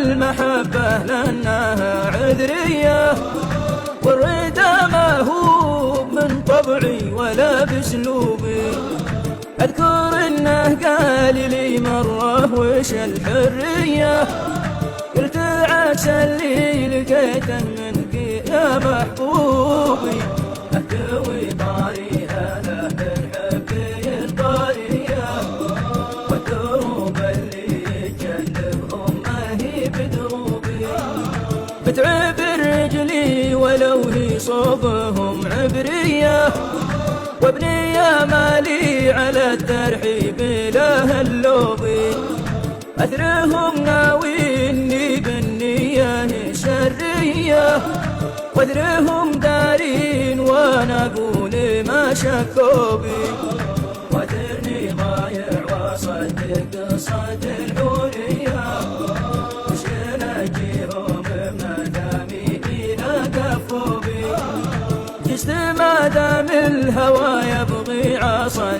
المحبة لأنها عذرية، والرضا ما هو من طبعي ولا باسلوبي. اذكر انه قال لي مرة وش الحرية، قلت عسى اللي لقيته منك يا محبوبي، اهدوي طاريها له بالحب الطارية، والدروب اللي يجلبهم ما هي بدروبي. بتعبر رجلي ولو هي صوبهم عبرية، وابني يا مالي على الترحيب له اللوبي. أثرهم ناويني بالنية شرية، وأثرهم دارين وأنا أقول ما شكوا بي. وأثرني ضايع وصدق قصة الحورية، وش نجيهم بمدامي إذا كفوا بي. جست ما دام الهوى يبغي عصا